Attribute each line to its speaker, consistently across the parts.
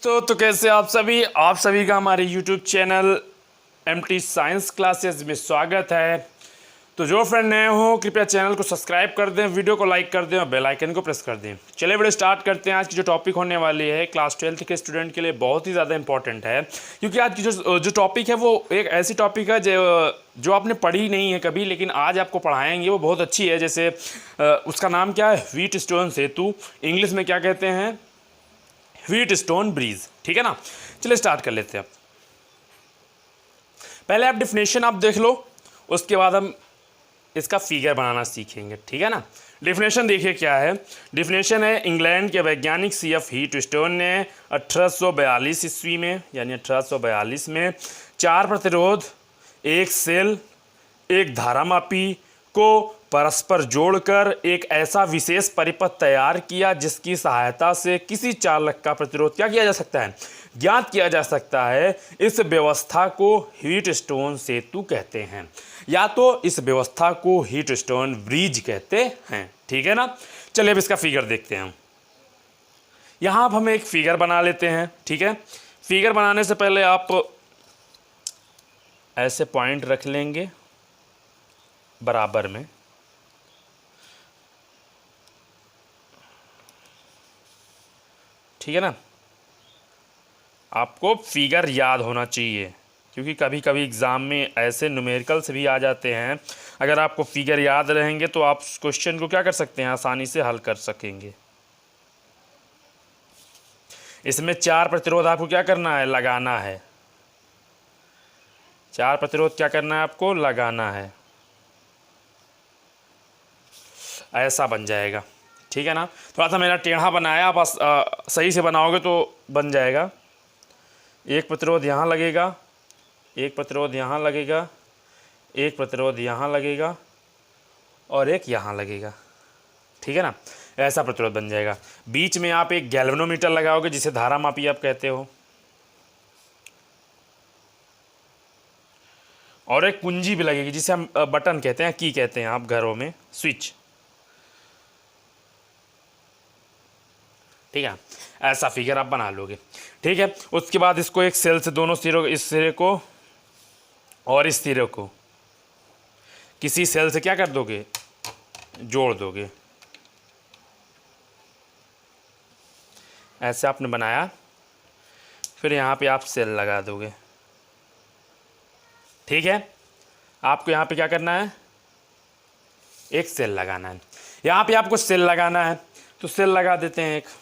Speaker 1: तो कैसे आप सभी का हमारे YouTube channel MT science classes में स्वागत है। तो जो फ्रेंड नए हो कृपया चैनल को सब्सक्राइब कर दें, वीडियो को लाइक कर दें और बेल आइकन को प्रेस कर दें। चलिए वीडियो स्टार्ट करते हैं। आज की जो टॉपिक होने वाली है क्लास 12 के स्टूडेंट के लिए बहुत ही ज़्यादा इंपॉर्टेंट है, क्योंकि आज की जो टॉपिक है वो एक ऐसी टॉपिक है जो आपने पढ़ी नहीं है कभी, लेकिन आज आपको पढ़ाएंगे। वो बहुत अच्छी है। जैसे उसका नाम क्या है, व्हीट स्टोन सेतु। इंग्लिश में क्या कहते हैं, व्हीट स्टोन ब्रिज। ठीक है ना। चलिए स्टार्ट कर लेते हैं। पहले आप डेफिनेशन आप देख लो, उसके बाद हम इसका फिगर बनाना सीखेंगे। ठीक है ना। डेफिनेशन देखिए क्या है। डेफिनेशन है, इंग्लैंड के वैज्ञानिक CF व्हीट स्टोन ने 1842 ईस्वी में, यानी 1842 में 4 प्रतिरोध, एक सेल, एक धारामापी को परस्पर जोड़कर एक ऐसा विशेष परिपथ तैयार किया जिसकी सहायता से किसी चालक का प्रतिरोध क्या किया जा सकता है, ज्ञात किया जा सकता है। इस व्यवस्था को व्हीट स्टोन सेतु कहते हैं, या तो इस व्यवस्था को व्हीट स्टोन ब्रिज कहते हैं। ठीक है ना। चलिए अब इसका फिगर देखते हैं। यहां अब हम एक फिगर बना लेते हैं। ठीक है। फिगर बनाने से पहले आप ऐसे पॉइंट रख लेंगे बराबर में। ठीक है ना। आपको फिगर याद होना चाहिए, क्योंकि कभी कभी एग्ज़ाम में ऐसे न्यूमेरिकल्स भी आ जाते हैं। अगर आपको फिगर याद रहेंगे तो आप क्वेश्चन को क्या कर सकते हैं, आसानी से हल कर सकेंगे। इसमें 4 प्रतिरोध आपको क्या करना है, लगाना है। 4 प्रतिरोध क्या करना है, आपको लगाना है। ऐसा बन जाएगा। ठीक है ना। थोड़ा सा मेरा टेढ़ा बनाया, आप सही से बनाओगे तो बन जाएगा। एक प्रतिरोध यहाँ लगेगा, एक प्रतिरोध यहाँ लगेगा, एक प्रतिरोध यहाँ लगेगा और एक यहाँ लगेगा। ठीक है ना। ऐसा प्रतिरोध बन जाएगा। बीच में आप एक गैल्वेनोमीटर लगाओगे, जिसे धारामापी आप कहते हो, और एक कुंजी भी लगेगी जिसे हम बटन कहते हैं, की कहते हैं आप घरों में, स्विच। ठीक है। ऐसा फिगर आप बना लोगे। ठीक है। उसके बाद इसको एक सेल से दोनों सिरों, इस सिरे को और इस सिरे को किसी सेल से क्या कर दोगे, जोड़ दोगे। ऐसे आपने बनाया, फिर यहाँ पे आप सेल लगा दोगे। ठीक है। आपको यहाँ पे क्या करना है, एक सेल लगाना है। यहाँ पे आपको सेल लगाना है, तो सेल लगा देते हैं एक।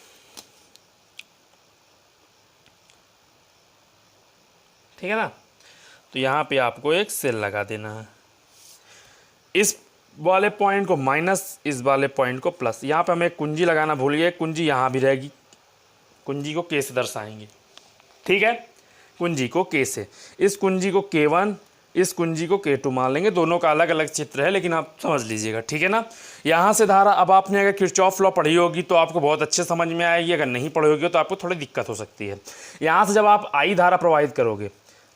Speaker 1: ठीक है ना। तो यहाँ पे आपको एक सेल लगा देना है। इस वाले पॉइंट को माइनस, इस वाले पॉइंट को प्लस। यहाँ पे हमें एक कुंजी लगाना भूल गए, कुंजी यहाँ भी रहेगी। कुंजी को K से दर्शाएंगे। ठीक है। कुंजी को K से, इस कुंजी को K1, इस कुंजी को K2 मान लेंगे। दोनों का अलग अलग चित्र है, लेकिन आप समझ लीजिएगा। ठीक है ना। यहाँ से धारा, अब आपने अगर किरचॉफ लॉ पढ़ी होगी तो आपको बहुत अच्छे समझ में आएगी। अगर नहीं पढ़ी होगी तो आपको थोड़ी दिक्कत हो सकती है। यहाँ से जब आप I धारा प्रवाहित करोगे,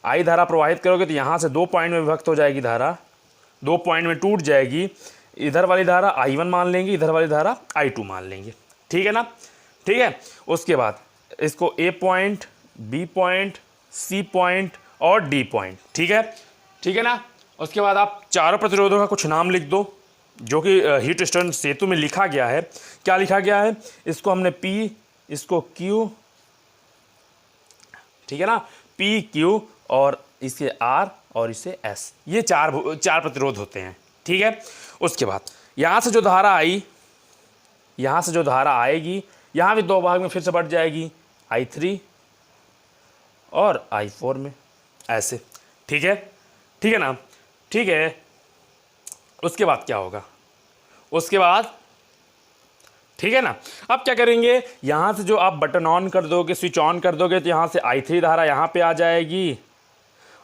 Speaker 1: I धारा प्रवाहित करोगे तो यहाँ से 2 पॉइंट में विभक्त हो जाएगी धारा, 2 पॉइंट में टूट जाएगी। इधर वाली धारा I1 मान लेंगे, इधर वाली धारा I2 मान लेंगे। ठीक है ना। ठीक है। उसके बाद इसको A point, B point, C point और D पॉइंट। ठीक है। ठीक है ना। उसके बाद आप चारों प्रतिरोधों का कुछ नाम लिख दो, जो कि व्हीट स्टोन सेतु में लिखा गया है। क्या लिखा गया है, इसको हमने P, इसको Q, ठीक है ना, P, Q और इसे R और इसे S। ये चार प्रतिरोध होते हैं। ठीक है। उसके बाद यहाँ से जो धारा आई, यहाँ से जो धारा आएगी, यहाँ भी 2 भाग में फिर से बढ़ जाएगी, I3 और I4 में, ऐसे। ठीक है। ठीक है ना। ठीक है। उसके बाद क्या होगा, उसके बाद, ठीक है ना, अब क्या करेंगे, यहाँ से जो आप बटन ऑन कर दोगे, स्विच ऑन कर दोगे, तो यहाँ से I3 धारा यहाँ पे आ जाएगी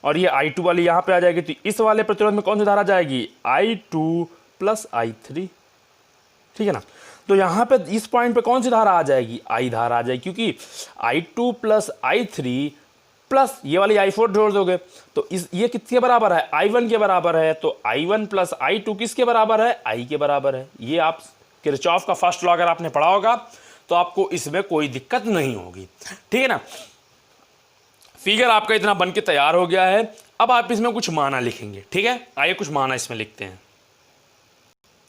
Speaker 1: और ये I2 वाली यहाँ पे आ जाएगी। तो इस वाले प्रतिरोध में कौन सी धारा जाएगी, I2 प्लस I3। ठीक है ना। तो यहाँ पे इस पॉइंट पे कौन सी धारा आ जाएगी, I धारा आ जाएगी, क्योंकि I2 प्लस I3 प्लस ये वाली I4 जोड़ दोगे तो ये किसके बराबर है, I1 के बराबर है। तो I1 प्लस I2 किसके बराबर है, I के बराबर है। ये आप किरचॉफ का फर्स्ट लॉ अगर आपने पढ़ा होगा तो आपको इसमें कोई दिक्कत नहीं होगी। ठीक है ना। फिगर आपका इतना बन के तैयार हो गया है। अब आप इसमें कुछ माना लिखेंगे, ठीक है। आइए कुछ माना इसमें लिखते हैं।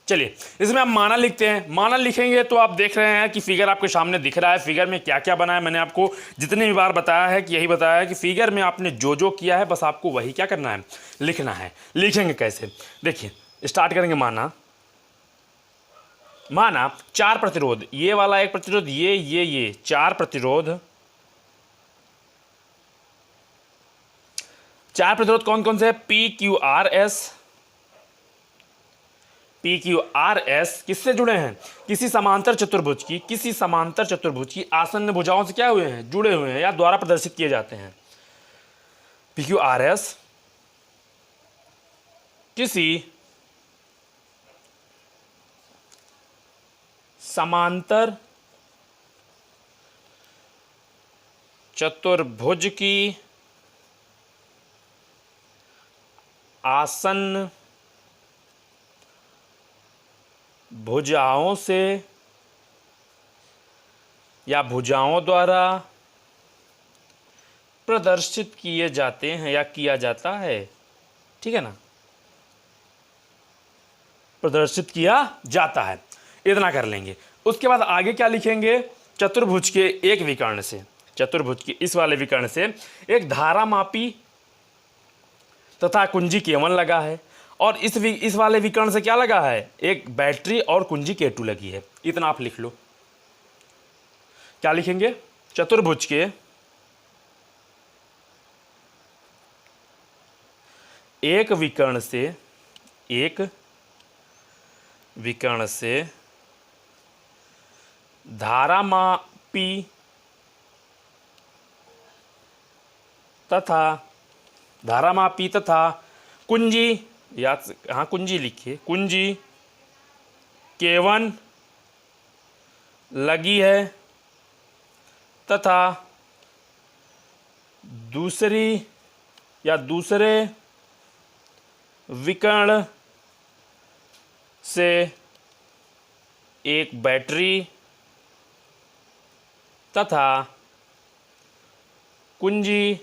Speaker 1: चलिए इसमें आप माना लिखते हैं। माना लिखेंगे तो आप देख रहे हैं कि फिगर आपके सामने दिख रहा है। फिगर में क्या क्या बना है मैंने आपको जितनी भी बार बताया है कि यही बताया है कि फिगर में आपने जो जो किया है बस आपको वही क्या करना है, लिखना है। लिखेंगे कैसे, देखिए स्टार्ट करेंगे। माना माना 4 प्रतिरोध, ये वाला एक प्रतिरोध, ये 4 प्रतिरोध। 4 प्रतिरोध कौन कौन से है? PQRS किससे जुड़े हैं? किसी समांतर चतुर्भुज की आसन्न भुजाओं से क्या हुए हैं? जुड़े हुए हैं या द्वारा प्रदर्शित किए जाते हैं। PQRS किसी समांतर चतुर्भुज की आसन्न भुजाओं से या भुजाओं द्वारा प्रदर्शित किए जाते हैं या किया जाता है, ठीक है ना, प्रदर्शित किया जाता है। इतना कर लेंगे। उसके बाद आगे क्या लिखेंगे? चतुर्भुज के एक विकर्ण से, चतुर्भुज के इस वाले विकर्ण से एक धारामापी तथा कुंजी K1 लगा है और इस वाले विकर्ण से क्या लगा है? एक बैटरी और कुंजी K2 लगी है। इतना आप लिख लो। क्या लिखेंगे? चतुर्भुज के एक विकर्ण से धारामापी तथा कुंजी, कुंजी लिखिए, कुंजी K1 लगी है तथा दूसरे विकर्ण से एक बैटरी तथा कुंजी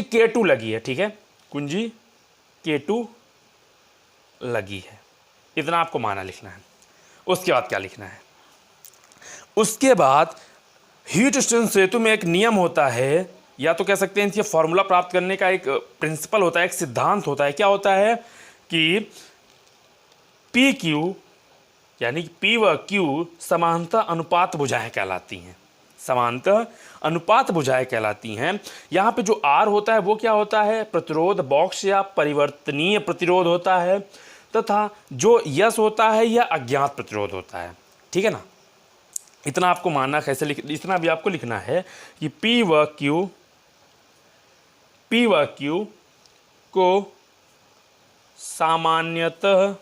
Speaker 1: K2 लगी है, ठीक है, कुंजी K2 लगी है। इतना आपको माना लिखना है। उसके बाद क्या लिखना है? उसके बाद हीट स्टोन सेतु में एक नियम होता है, या तो कह सकते हैं इसके फॉर्मूला प्राप्त करने का एक प्रिंसिपल होता है, एक सिद्धांत होता है। क्या होता है कि PQ यानी कि P व Q समानता अनुपात भुजाएं कहलाती हैं। समांतर अनुपात भुजाएं कहलाती हैं। यहाँ पे जो R होता है वो क्या होता है? प्रतिरोध बॉक्स या परिवर्तनीय प्रतिरोध होता है, तथा जो यस होता है यह अज्ञात प्रतिरोध होता है, ठीक है ना। इतना आपको मानना कैसे इतना भी आपको लिखना है कि P व Q को सामान्यतः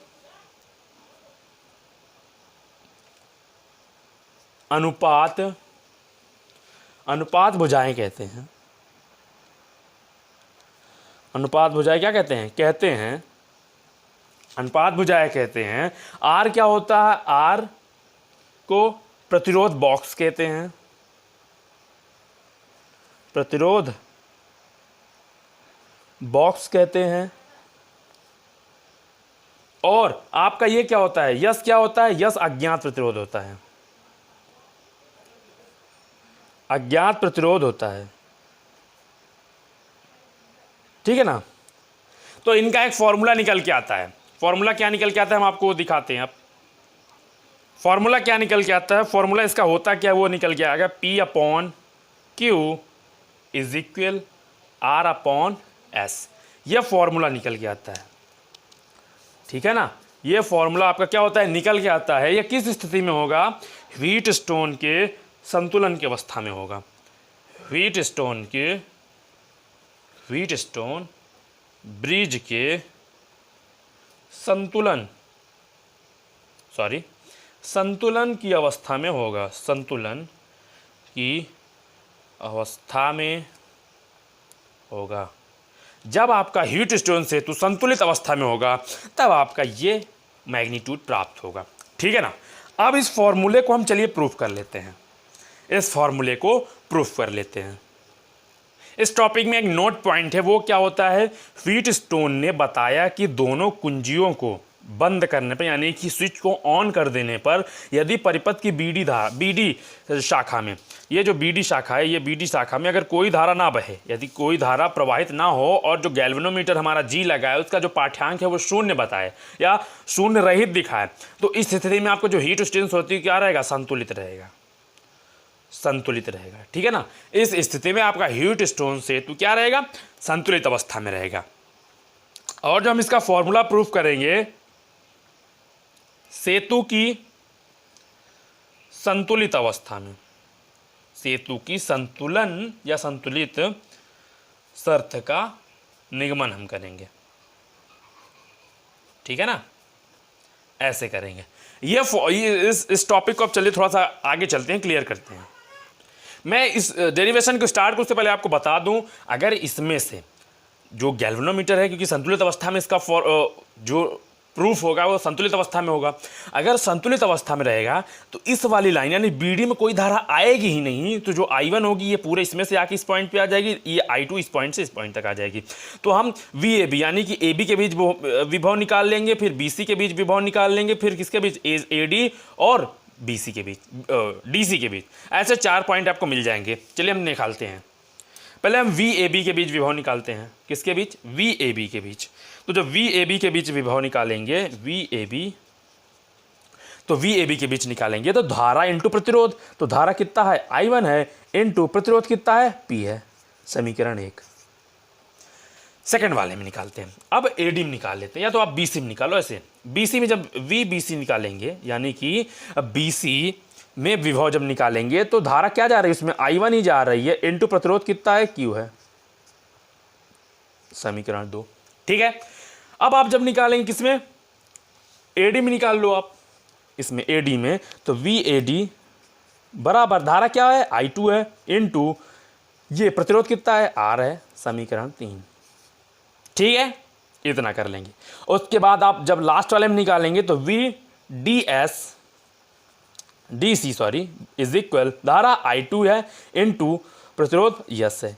Speaker 1: अनुपात भुजाएं कहते हैं। अनुपात भुजाएं क्या कहते हैं? अनुपात भुजाएं कहते हैं। आर क्या होता है? आर को प्रतिरोध बॉक्स कहते हैं। प्रतिरोध बॉक्स कहते हैं। और आपका ये क्या होता है? यस क्या होता है? यस अज्ञात प्रतिरोध होता है। अज्ञात प्रतिरोध होता है, ठीक है ना। तो इनका एक फॉर्मूला निकल के आता है। फॉर्मूला क्या निकल के आता है हम आपको दिखाते हैं। अब फॉर्मूला क्या निकल के आता है? फॉर्मूला इसका होता क्या है वो निकल के आएगा। P/Q is equal R/S। यह फॉर्मूला निकल के आता है, ठीक है ना। यह फॉर्मूला आपका क्या होता है? निकल के आता है। यह किस स्थिति में होगा? व्हीट स्टोन के संतुलन की अवस्था में होगा। व्हीट स्टोन ब्रिज के संतुलन की अवस्था में होगा। संतुलन की अवस्था में होगा। जब आपका हीट स्टोन सेतु संतुलित अवस्था में होगा तब आपका ये मैग्नीट्यूड प्राप्त होगा, ठीक है ना। अब इस फॉर्मूले को हम चलिए प्रूफ कर लेते हैं। इस फॉर्मूले को प्रूफ कर लेते हैं। इस टॉपिक में एक नोट पॉइंट है, वो क्या होता है, व्हीटस्टोन ने बताया कि दोनों कुंजियों को बंद करने पर, यानी कि स्विच को ऑन कर देने पर, यदि परिपथ की बीडी शाखा में, ये जो बीडी शाखा है, ये बीडी शाखा में अगर कोई धारा ना बहे, यदि कोई धारा प्रवाहित ना हो और जो गैल्वेनोमीटर हमारा जी लगा है उसका जो पाठ्यांक है वो शून्य बताए या शून्य रहित दिखाए, तो इस स्थिति में आपको जो हीट स्ट्रेंथ होती है क्या रहेगा, संतुलित रहेगा, संतुलित रहेगा। ठीक है ना। इस स्थिति में आपका व्हीटस्टोन सेतु क्या रहेगा, संतुलित अवस्था में रहेगा। और जब हम इसका फॉर्मूला प्रूफ करेंगे, सेतु की संतुलित अवस्था में, सेतु की संतुलन या संतुलित शर्त का निगमन हम करेंगे। ठीक है ना, ऐसे करेंगे। ये इस टॉपिक को अब चलिए थोड़ा सा आगे चलते हैं, क्लियर करते हैं। मैं इस डेरिवेशन को स्टार्ट करने से पहले आपको बता दूं, अगर इसमें से जो गैल्वेनोमीटर है, क्योंकि संतुलित अवस्था में इसका जो प्रूफ होगा वो संतुलित अवस्था में होगा, अगर संतुलित अवस्था में रहेगा तो इस वाली लाइन यानी बीडी में कोई धारा आएगी ही नहीं, तो जो I1 होगी ये पूरे इसमें से आके इस पॉइंट पे आ जाएगी, ये I2 इस पॉइंट से इस पॉइंट तक आ जाएगी। तो हम VAB यानी कि AB के बीच विभव निकाल लेंगे, फिर BC के बीच विभव निकाल लेंगे, फिर किसके बीच, AD और BC के बीच, DC के बीच, ऐसे 4 पॉइंट आपको मिल जाएंगे। चलिए हम निकालते हैं। पहले हम VAB के बीच विभव निकालते हैं। किसके बीच, VAB के बीच। तो जब VAB के बीच विभव निकालेंगे, तो VAB के बीच निकालेंगे तो धारा इंटू प्रतिरोध, तो धारा कितना है, I1 है, इंटू प्रतिरोध कितना है, P है, समीकरण 1। सेकंड वाले में निकालते हैं। अब AD में निकाल लेते हैं, या तो आप BC में निकालो। ऐसे BC में जब VBC निकालेंगे, यानी कि BC में विभव जब निकालेंगे तो धारा क्या जा रही है, उसमें I1 ही जा रही है, इंटू प्रतिरोध कितना है, Q है, समीकरण 2। ठीक है। अब आप जब निकालेंगे किसमें, AD में निकाल लो आप, इसमें AD में, तो VAD बराबर धारा क्या है, I2 है, इंटू ये प्रतिरोध कितना है, R है, समीकरण 3। ठीक है, इतना कर लेंगे। उसके बाद आप जब लास्ट वाले में निकालेंगे तो DC इज इक्वल, धारा I2 है, इंटू प्रतिरोध यस है।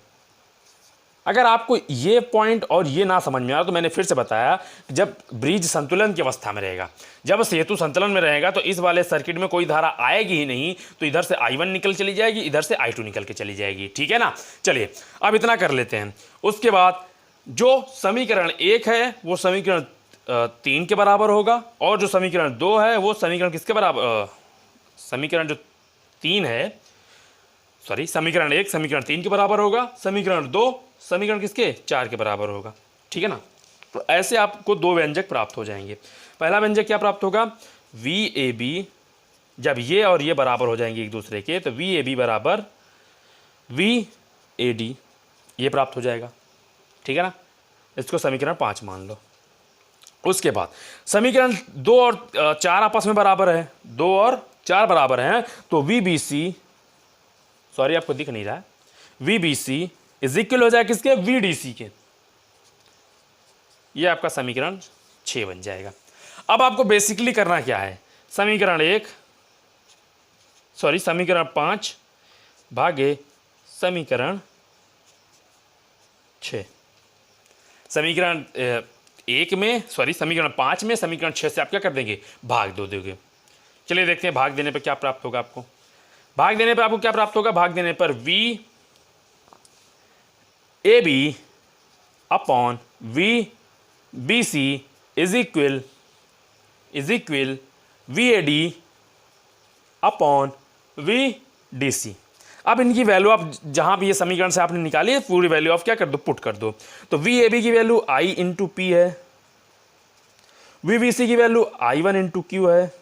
Speaker 1: अगर आपको ये पॉइंट और ये ना समझ में आ रहा तो मैंने फिर से बताया, जब ब्रिज संतुलन की अवस्था में रहेगा, जब सेतु संतुलन में रहेगा तो इस वाले सर्किट में कोई धारा आएगी ही नहीं, तो इधर से I1 निकल चली जाएगी, इधर से I2 निकल के चली जाएगी। ठीक है ना। चलिए अब इतना कर लेते हैं। उसके बाद जो समीकरण 1 है वो समीकरण 3 के बराबर होगा, और जो समीकरण 2 है वो समीकरण किसके बराबर, समीकरण जो 3 है, सॉरी समीकरण 1 समीकरण 3 के बराबर होगा, समीकरण 2 समीकरण किसके, 4 के बराबर होगा। ठीक है ना। तो ऐसे आपको 2 व्यंजक प्राप्त हो जाएंगे। पहला व्यंजक क्या प्राप्त होगा, VAB, जब ये और ये बराबर हो जाएंगे एक दूसरे के, तो VAB बराबर VAD, ये प्राप्त हो जाएगा। ठीक है ना। इसको समीकरण 5 मान लो। उसके बाद समीकरण 2 और 4 आपस में बराबर है, 2 और 4 बराबर हैं, तो VBC, सॉरी आपको दिख नहीं रहा है, VBC इज इक्वल हो जाए किसके, VDC के। ये आपका समीकरण 6 बन जाएगा। अब आपको बेसिकली करना क्या है, समीकरण 5 भागे समीकरण 6, समीकरण 1 में, समीकरण 5 में समीकरण 6 से आप क्या कर देंगे, भाग दो दोगे। चलिए देखते हैं भाग देने पर क्या प्राप्त होगा आपको। भाग देने पर आपको क्या प्राप्त होगा, भाग देने पर VAB upon VBC is equal VAD upon VDC। अब इनकी वैल्यू आप जहां भी ये समीकरण से आपने निकाली है पूरी वैल्यू आप क्या कर दो, पुट कर दो। तो VAB की वैल्यू I इंटू P है, VBC की वैल्यू I1 इंटू Q है,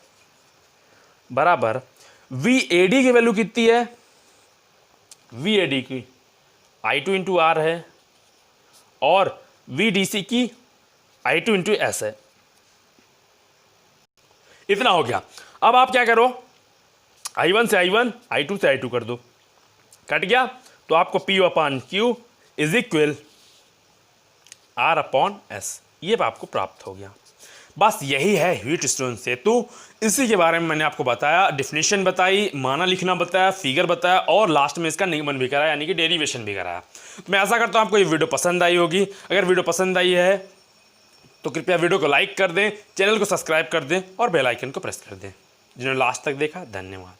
Speaker 1: बराबर VAD की वैल्यू कितनी है, VAD की I2 इंटू R है, और VDC की I2 इंटू S है। इतना हो गया। अब आप क्या करो, I1 से I1, I2 से I2 कर दो, कट गया। तो आपको P upon Q is equal R upon S, ये आपको प्राप्त हो गया। बस यही है हीट स्टोन सेतु। इसी के बारे में मैंने आपको बताया, डिफिनीशन बताई, माना लिखना बताया, फिगर बताया और लास्ट में इसका निगमन भी कराया, यानी कि डेरिवेशन भी कराया। मैं आशा करता हूँ आपको ये वीडियो पसंद आई होगी। अगर वीडियो पसंद आई है तो कृपया वीडियो को लाइक कर दें, चैनल को सब्सक्राइब कर दें और बेल आइकन को प्रेस कर दें। जिन्होंने लास्ट तक देखा, धन्यवाद।